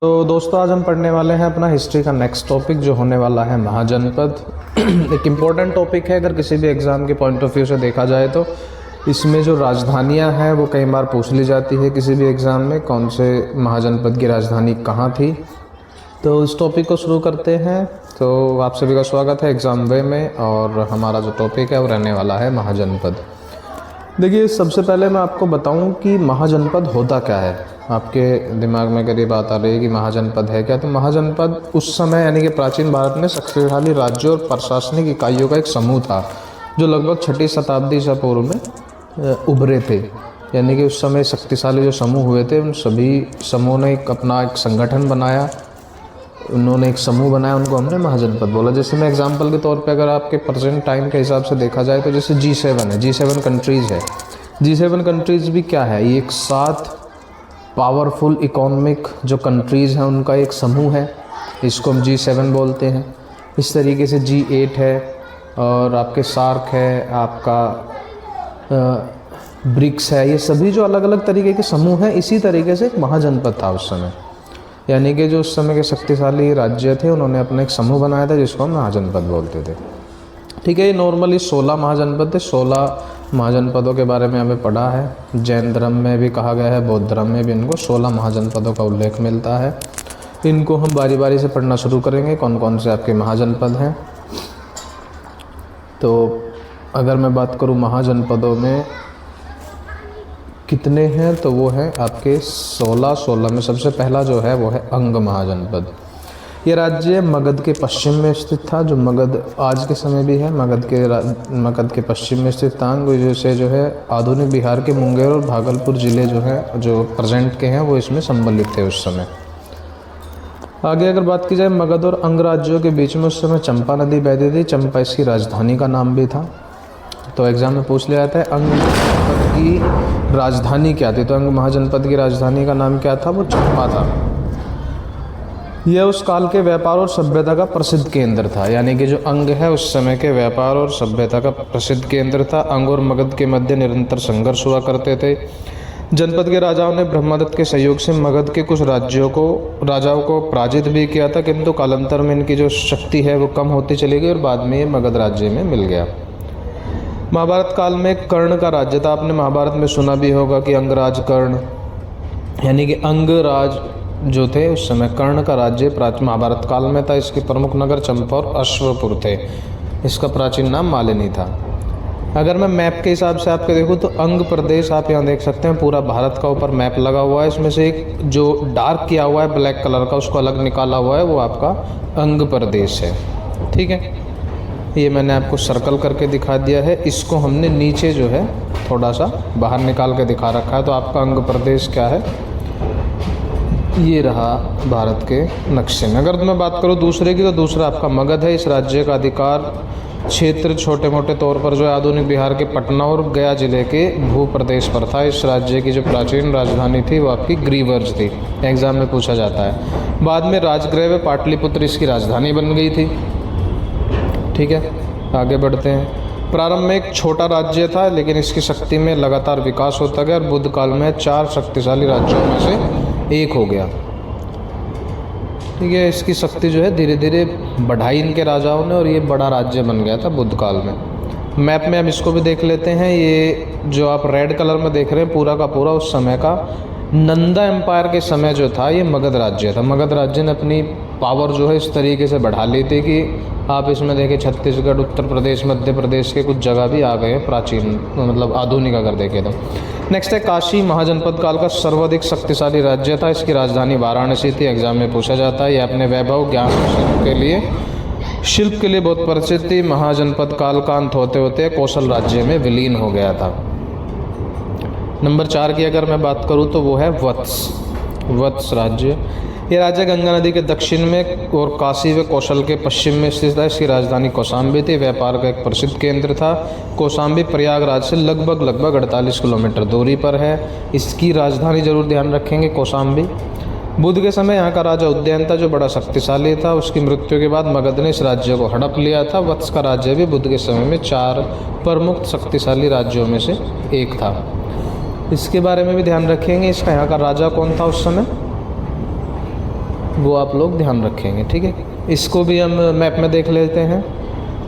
तो दोस्तों आज हम पढ़ने वाले हैं अपना हिस्ट्री का नेक्स्ट टॉपिक जो होने वाला है महाजनपद। एक इम्पोर्टेंट टॉपिक है, अगर किसी भी एग्ज़ाम के पॉइंट ऑफ व्यू से देखा जाए तो इसमें जो राजधानियां हैं वो कई बार पूछ ली जाती है किसी भी एग्ज़ाम में, कौन से महाजनपद की राजधानी कहाँ थी। तो इस टॉपिक को शुरू करते हैं। तो आप सभी का स्वागत है एग्ज़ाम वे में, और हमारा जो टॉपिक है वो रहने वाला है महाजनपद। देखिए, सबसे पहले मैं आपको बताऊं कि महाजनपद होता क्या है। आपके दिमाग में अगर ये बात आ रही है कि महाजनपद है क्या, तो महाजनपद उस समय यानी कि प्राचीन भारत में शक्तिशाली राज्यों और प्रशासनिक इकाइयों का एक समूह था जो लगभग 6वीं शताब्दी ईसा पूर्व में उभरे थे। यानी कि उस समय शक्तिशाली जो समूह हुए थे उन सभी समूह ने अपना एक संगठन बनाया, उन्होंने एक समूह बनाया, उनको हमने महाजनपद बोला। जैसे मैं एग्जांपल के तौर पे अगर आपके प्रेजेंट टाइम के हिसाब से देखा जाए तो जैसे G7 है, G7 कंट्रीज़ है। G7 कंट्रीज़ भी क्या है, ये एक 7 पावरफुल इकोनॉमिक जो कंट्रीज़ हैं उनका एक समूह है, इसको हम G7 बोलते हैं। इस तरीके से G8 है, और आपके सार्क है, आपका ब्रिक्स है। ये सभी जो अलग अलग तरीके के समूह हैं, इसी तरीके से एक महाजनपद था उस समय। यानी कि जो उस समय के शक्तिशाली राज्य थे उन्होंने अपना एक समूह बनाया था जिसको हम महाजनपद बोलते थे। ठीक है, ये नॉर्मली 16 महाजनपद थे। 16 महाजनपदों के बारे में हमें पढ़ा है। जैन धर्म में भी कहा गया है, बौद्ध धर्म में भी इनको 16 महाजनपदों का उल्लेख मिलता है। इनको हम बारी बारी से पढ़ना शुरू करेंगे, कौन कौन से आपके महाजनपद हैं। तो अगर मैं बात करूँ महाजनपदों में कितने हैं, तो वो है आपके 16 में सबसे पहला जो है वो है अंग महाजनपद। ये राज्य मगध के पश्चिम में स्थित था, जो मगध आज के समय भी है। मगध के पश्चिम में स्थित था। अंग जैसे जो है आधुनिक बिहार के मुंगेर और भागलपुर ज़िले जो हैं, जो प्रेजेंट के हैं, वो इसमें सम्मिलित थे उस समय। आगे अगर बात की जाए मगध और अंग राज्यों के बीच में उस समय चंपा नदी बहती थी। चंपा इसकी राजधानी का नाम भी था। तो एग्जाम में पूछ लिया जाता है अंग महाजनपद की राजधानी क्या थी। तो अंग महाजनपद की राजधानी का नाम क्या था, वो चंपा था। यह उस काल के व्यापार और सभ्यता का प्रसिद्ध केंद्र था। यानी कि जो अंग है उस समय के व्यापार और सभ्यता का प्रसिद्ध केंद्र था। अंग और मगध के मध्य निरंतर संघर्ष हुआ करते थे। जनपद के राजाओं ने ब्रह्मदत्त के सहयोग से मगध के कुछ राजाओं को पराजित भी किया था, किंतु कालांतर में इनकी जो शक्ति है वो कम होती चली गई और बाद में ये मगध राज्य में मिल गया। महाभारत काल में कर्ण का राज्य था। आपने महाभारत में सुना भी होगा कि अंगराज कर्ण, यानी कि अंगराज जो थे उस समय कर्ण का राज्य प्राचीन महाभारत काल में था। इसके प्रमुख नगर चंपा और अश्वपुर थे। इसका प्राचीन नाम मालिनी था। अगर मैं मैप के हिसाब से आपके देखूँ तो अंग प्रदेश आप यहाँ देख सकते हैं, पूरा भारत का ऊपर मैप लगा हुआ है। इसमें से एक जो डार्क किया हुआ है ब्लैक कलर का, उसको अलग निकाला हुआ है, वो आपका अंग प्रदेश है। ठीक है, ये मैंने आपको सर्कल करके दिखा दिया है। इसको हमने नीचे जो है थोड़ा सा बाहर निकाल के दिखा रखा है। तो आपका अंग प्रदेश क्या है, ये रहा भारत के नक्शे में। अगर मैं बात करूँ दूसरे की, तो दूसरा आपका मगध है। इस राज्य का अधिकार क्षेत्र छोटे मोटे तौर पर जो है आधुनिक बिहार के पटना और गया जिले के भू प्रदेश पर था। इस राज्य की जो प्राचीन राजधानी थी वो आपकी ग्रीवर्ज थी, एग्जाम में पूछा जाता है। बाद में राजगृह व पाटलिपुत्र इसकी राजधानी बन गई थी। ठीक है, आगे बढ़ते हैं। प्रारंभ में एक छोटा राज्य था, लेकिन इसकी शक्ति में लगातार विकास होता गया और बुद्ध काल में 4 शक्तिशाली राज्यों में से एक हो गया। ठीक है, इसकी शक्ति जो है धीरे धीरे बढ़ाई इनके राजाओं ने और ये बड़ा राज्य बन गया था बुद्ध काल में। मैप में हम इसको भी देख लेते हैं। ये जो आप रेड कलर में देख रहे हैं पूरा का पूरा उस समय का नंदा एम्पायर के समय जो था ये मगध राज्य था। मगध राज्य ने अपनी पावर जो है इस तरीके से बढ़ा ली थी कि आप इसमें देखें छत्तीसगढ़, उत्तर प्रदेश, मध्य प्रदेश के कुछ जगह भी आ गए हैं प्राचीन, मतलब आधुनिक अगर देखें तो। नेक्स्ट है काशी। महाजनपद काल का सर्वाधिक शक्तिशाली राज्य था। इसकी राजधानी वाराणसी थी। एग्जाम में पूछा जाता है। ये अपने वैभव, ज्ञान शिल्प के लिए बहुत प्रसिद्ध थी। महाजनपद काल का अंत होते होते कौशल राज्य में विलीन हो गया था। नंबर 4 की अगर मैं बात करूँ तो वो है वत्स राज्य। ये राज्य गंगा नदी के दक्षिण में और काशी व कौशल के पश्चिम में स्थित है। इसकी राजधानी कौशाम्बी थी। व्यापार का एक प्रसिद्ध केंद्र था। कौशाम्बी प्रयागराज से लगभग 48 किलोमीटर दूरी पर है। इसकी राजधानी जरूर ध्यान रखेंगे, कौशाम्बी। बुद्ध के समय यहाँ का राजा उदयन था, जो बड़ा शक्तिशाली था। उसकी मृत्यु के बाद मगध ने इस राज्य को हड़प लिया था। वत्स का राज्य भी बुद्ध के समय में 4 प्रमुख शक्तिशाली राज्यों में से एक था। इसके बारे में भी ध्यान रखेंगे। इसका यहाँ का राजा कौन था उस समय, वो आप लोग ध्यान रखेंगे, ठीक है। इसको भी हम मैप में देख लेते हैं।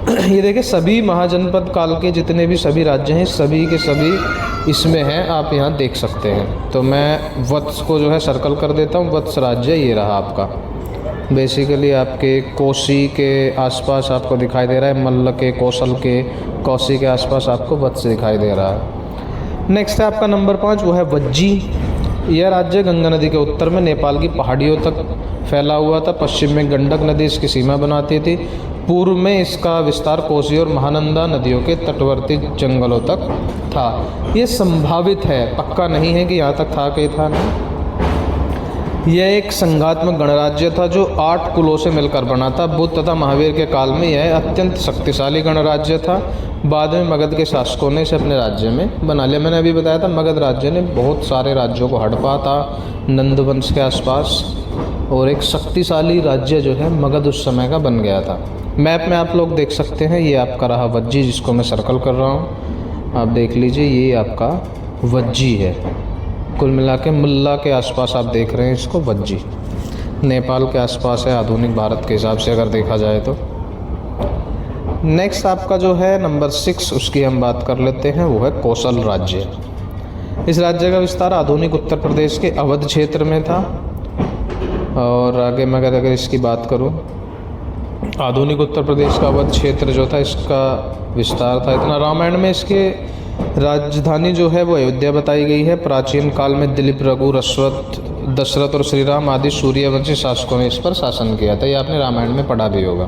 ये देखिए सभी महाजनपद काल के जितने भी सभी राज्य हैं सभी के सभी इसमें हैं, आप यहाँ देख सकते हैं। तो मैं वत्स को जो है सर्कल कर देता हूँ। वत्स राज्य ये रहा आपका, बेसिकली आपके कोसी के आसपास आपको दिखाई दे रहा है, मल्ल के, कौशल के, कोसी के आसपास आपको वत्स दिखाई दे रहा है। नेक्स्ट है आपका नंबर 5, वो है वज्जी। यह राज्य गंगा नदी के उत्तर में नेपाल की पहाड़ियों तक फैला हुआ था। पश्चिम में गंडक नदी इसकी सीमा बनाती थी। पूर्व में इसका विस्तार कोसी और महानंदा नदियों के तटवर्ती जंगलों तक था। ये संभावित है, पक्का नहीं है कि यहाँ तक था कि था नहीं। यह एक संघात्मक गणराज्य था जो 8 कुलों से मिलकर बना था। बुद्ध तथा महावीर के काल में यह अत्यंत शक्तिशाली गणराज्य था। बाद में मगध के शासकों ने इसे अपने राज्य में बना लिया। मैंने अभी बताया था मगध राज्य ने बहुत सारे राज्यों को हड़पा था नंद वंश के आसपास, और एक शक्तिशाली राज्य जो है मगध उस समय का बन गया था। मैप में आप लोग देख सकते हैं, ये आपका रहा वज्जी जिसको मैं सर्कल कर रहा हूँ। आप देख लीजिए ये आपका वज्जी है। कुल मिला के मुल्ला के आसपास आप देख रहे हैं इसको, वज्जी नेपाल के आसपास है आधुनिक भारत के हिसाब से अगर देखा जाए तो। नेक्स्ट आपका जो है नंबर 6, उसकी हम बात कर लेते हैं, वो है कौशल राज्य। इस राज्य का विस्तार आधुनिक उत्तर प्रदेश के अवध क्षेत्र में था। और आगे मैं अगर इसकी बात करूं, आधुनिक उत्तर प्रदेश का अवध क्षेत्र जो था इसका विस्तार था इतना। रामायण में इसके राजधानी जो है वो अयोध्या बताई गई है। प्राचीन काल में दिलीप, रघु, अश्वत्थ, दशरथ और श्री राम आदि सूर्यवंशी शासकों ने इस पर शासन किया था। ये आपने रामायण में पढ़ा भी होगा।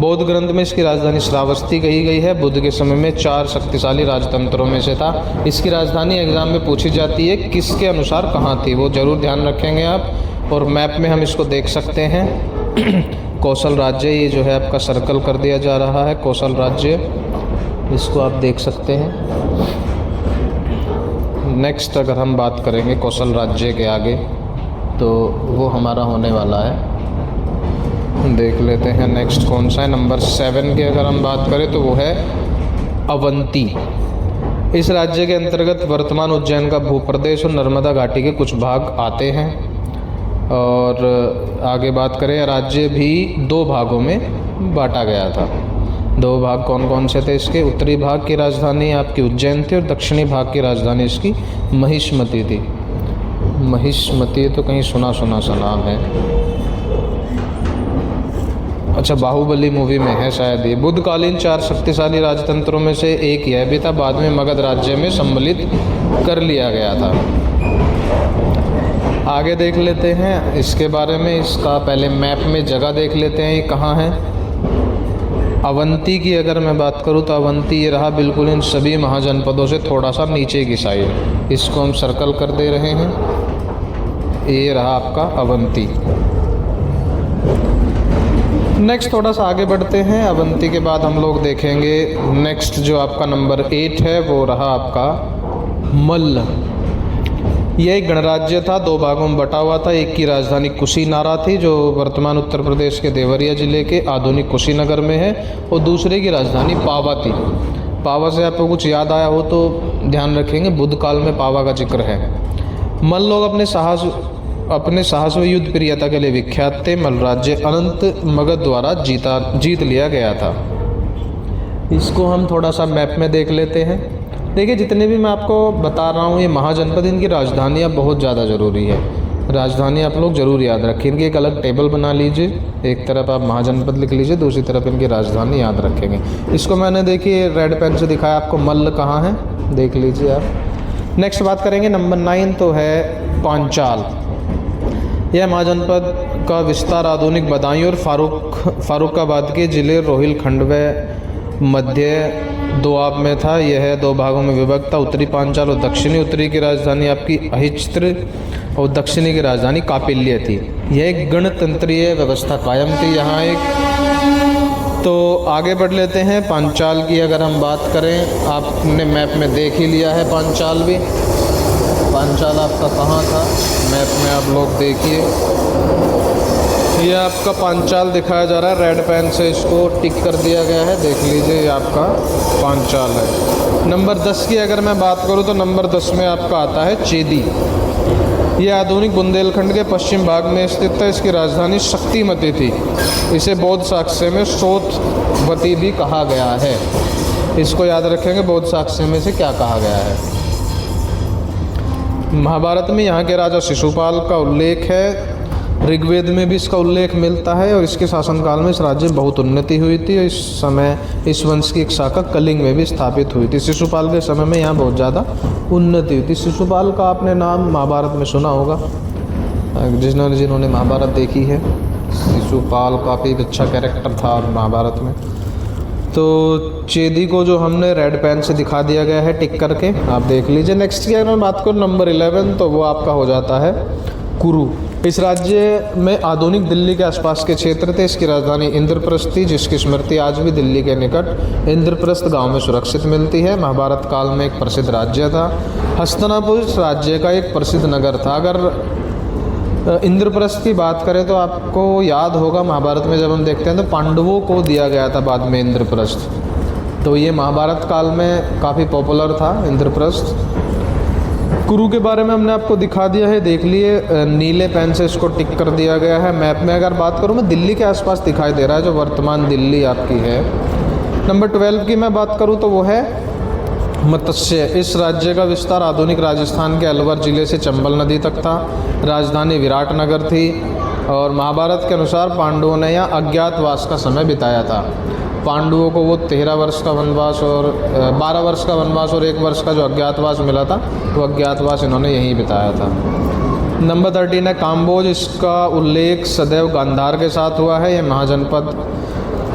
बौद्ध ग्रंथ में इसकी राजधानी श्रावस्ती कही गई है। बुद्ध के समय में 4 शक्तिशाली राजतंत्रों में से था। इसकी राजधानी एग्जाम में पूछी जाती है, किसके अनुसार कहाँ थी, वो जरूर ध्यान रखेंगे आप। और मैप में हम इसको देख सकते हैं। कौशल राज्य ये जो है आपका सर्कल कर दिया जा रहा है, कौशल राज्य, इसको आप देख सकते हैं। नेक्स्ट अगर हम बात करेंगे कौशल राज्य के आगे तो वो हमारा होने वाला है, देख लेते हैं नेक्स्ट कौन सा है। नंबर 7 की अगर हम बात करें तो वो है अवंती। इस राज्य के अंतर्गत वर्तमान उज्जैन का भूप्रदेश और नर्मदा घाटी के कुछ भाग आते हैं। और आगे बात करें, राज्य भी 2 भागों में बांटा गया था। 2 भाग कौन कौन से थे इसके? उत्तरी भाग की राजधानी आपकी उज्जैन थी और दक्षिणी भाग की राजधानी इसकी महिष्मती थी। महिष्मती तो कहीं सुना सुना सा नाम है, अच्छा बाहुबली मूवी में है शायद ये। बुद्धकालीन 4 शक्तिशाली राजतंत्रों में से एक यह भी था। बाद में मगध राज्य में सम्मिलित कर लिया गया था। आगे देख लेते हैं इसके बारे में। इसका पहले मैप में जगह देख लेते हैं ये कहाँ है। अवंती की अगर मैं बात करूँ तो अवंती ये रहा बिल्कुल इन सभी महाजनपदों से थोड़ा सा नीचे की साइड। इसको हम सर्कल कर दे रहे हैं, ये रहा आपका अवंती। नेक्स्ट थोड़ा सा आगे बढ़ते हैं। अवंती के बाद हम लोग देखेंगे नेक्स्ट जो आपका नंबर 8 है वो रहा आपका मल्ल। यह एक गणराज्य था, 2 भागों में बटा हुआ था। एक की राजधानी कुशीनारा थी जो वर्तमान उत्तर प्रदेश के देवरिया जिले के आधुनिक कुशीनगर में है, और दूसरे की राजधानी पावा थी। पावा से आपको कुछ याद आया हो तो ध्यान रखेंगे, बुद्ध काल में पावा का जिक्र है। मल्ल लोग अपने साहस व युद्ध प्रियता के लिए विख्यात थे। मल्ल राज्य अनंत मगध द्वारा जीत लिया गया था। इसको हम थोड़ा सा मैप में देख लेते हैं। देखिए जितने भी मैं आपको बता रहा हूँ ये महाजनपद, इनकी राजधानियाँ बहुत ज़्यादा ज़रूरी है। राजधानी आप लोग ज़रूर याद रखें, इनकी एक अलग टेबल बना लीजिए। एक तरफ आप महाजनपद लिख लीजिए, दूसरी तरफ इनकी राजधानी याद रखेंगे। इसको मैंने देखिए रेड पेन से दिखाया आपको, मल्ल कहाँ है देख लीजिए आप। नेक्स्ट बात करेंगे नंबर 9 तो है पांचाल। यह महाजनपद का विस्तार आधुनिक बदायूं और फारुखाबाद के जिले रोहिलखंड व मध्य दोआब में था। यह 2 भागों में विभक्त था, उत्तरी पांचाल और दक्षिणी। उत्तरी की राजधानी आपकी अहिच्त्र और दक्षिणी की राजधानी कापिल्य थी। यह एक गणतंत्रीय व्यवस्था कायम थी यहाँ एक। तो आगे बढ़ लेते हैं। पांचाल की अगर हम बात करें, आपने मैप में देख ही लिया है पांचाल भी। पांचाल आपका कहाँ था मैप में आप लोग देखिए, ये आपका पांचाल दिखाया जा रहा है रेड पेन से, इसको टिक कर दिया गया है, देख लीजिए ये आपका पांचाल है। नंबर 10 की अगर मैं बात करूँ तो नंबर 10 में आपका आता है चेदी। ये आधुनिक बुंदेलखंड के पश्चिम भाग में स्थित है। इसकी राजधानी शक्तिमती थी। इसे बौद्ध साक्ष्य में सोतवती भी कहा गया है। इसको याद रखेंगे, बौद्ध साक्ष्य में से क्या कहा गया है। महाभारत में यहाँ के राजा शिशुपाल का उल्लेख है। ऋग्वेद में भी इसका उल्लेख मिलता है और इसके शासनकाल में इस राज्य में बहुत उन्नति हुई थी। इस समय इस वंश की एक शाखा कलिंग में भी स्थापित हुई थी। शिशुपाल के समय में यहाँ बहुत ज़्यादा उन्नति हुई थी। शिशुपाल का आपने नाम महाभारत में सुना होगा, जिन्होंने महाभारत देखी है। शिशुपाल काफ़ी अच्छा कैरेक्टर था महाभारत में। तो चेदी को जो हमने रेड पेन से दिखा दिया गया है टिक करके, आप देख लीजिए। नेक्स्ट की अगर मैं बात करूँ नंबर 11, तो वो आपका हो जाता है कुरु। इस राज्य में आधुनिक दिल्ली के आसपास के क्षेत्र थे। इसकी राजधानी इंद्रप्रस्थ थी, जिसकी स्मृति आज भी दिल्ली के निकट इंद्रप्रस्थ गांव में सुरक्षित मिलती है। महाभारत काल में एक प्रसिद्ध राज्य था। हस्तिनापुर इस राज्य का एक प्रसिद्ध नगर था। अगर इंद्रप्रस्थ की बात करें तो आपको याद होगा, महाभारत में जब हम देखते हैं तो पांडवों को दिया गया था बाद में इंद्रप्रस्थ। तो ये महाभारत काल में काफ़ी पॉपुलर था इंद्रप्रस्थ। कुरु के बारे में हमने आपको दिखा दिया है, देख लिए। नीले पेन से इसको टिक कर दिया गया है। मैप में अगर बात करूँ मैं, दिल्ली के आसपास दिखाई दे रहा है, जो वर्तमान दिल्ली आपकी है। नंबर 12 की मैं बात करूँ तो वो है मत्स्य। इस राज्य का विस्तार आधुनिक राजस्थान के अलवर जिले से चंबल नदी तक था। राजधानी विराटनगर थी और महाभारत के अनुसार पांडवों ने यहाँ अज्ञातवास का समय बिताया था। पांडवों को वो 13 वर्ष का वनवास और 12 वर्ष का वनवास और 1 वर्ष का जो अज्ञातवास मिला था, वो अज्ञातवास इन्होंने यहीं बिताया था। नंबर 13 है काम्बोज। इसका उल्लेख सदैव गांधार के साथ हुआ है। ये महाजनपद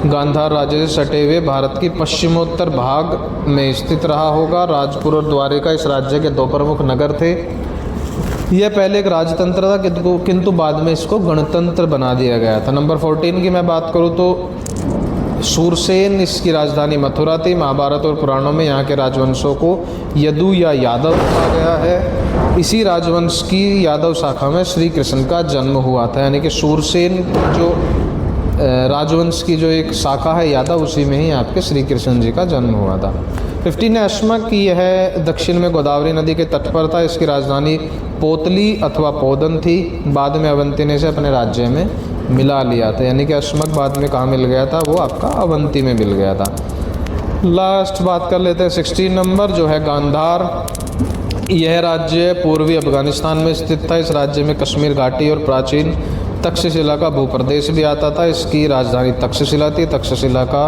गांधार राज्य से सटे हुए भारत की पश्चिमोत्तर भाग में स्थित रहा होगा। राजपुर और द्वारिका इस राज्य के 2 प्रमुख नगर थे। यह पहले एक राजतंत्र था, किंतु बाद में इसको गणतंत्र बना दिया गया था। नंबर 14 की मैं बात करूँ तो सूरसेन, इसकी राजधानी मथुरा थी। महाभारत और पुराणों में यहाँ के राजवंशों को यदु या यादव कहा गया है। इसी राजवंश की यादव शाखा में श्री कृष्ण का जन्म हुआ था। यानी कि सूरसेन जो राजवंश की जो एक शाखा है यादव, उसी में ही आपके श्री कृष्ण जी का जन्म हुआ था। 15 है अश्मक। यह दक्षिण में गोदावरी नदी के तट पर था। इसकी राजधानी पोतली अथवा पोदन थी। बाद में अवंती ने इसे अपने राज्य में मिला लिया था। यानी कि अश्मक बाद में कहाँ मिल गया था, वो आपका अवंती में मिल गया था। लास्ट बात कर लेते हैं 16 नंबर, जो है गांधार। यह राज्य पूर्वी अफगानिस्तान में स्थित था। इस राज्य में कश्मीर घाटी और प्राचीन तक्षशिला का भूप्रदेश भी आता था। इसकी राजधानी तक्षशिला थी। तक्षशिला का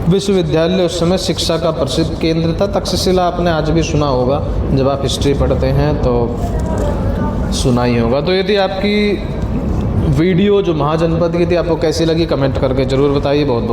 विश्वविद्यालय उस समय शिक्षा का प्रसिद्ध केंद्र था। तक्षशिला आपने आज भी सुना होगा, जब आप हिस्ट्री पढ़ते हैं तो सुना ही होगा। तो ये थी आपकी वीडियो जो महाजनपद की थी। आपको कैसी लगी कमेंट करके ज़रूर बताइए। बहुत बहुत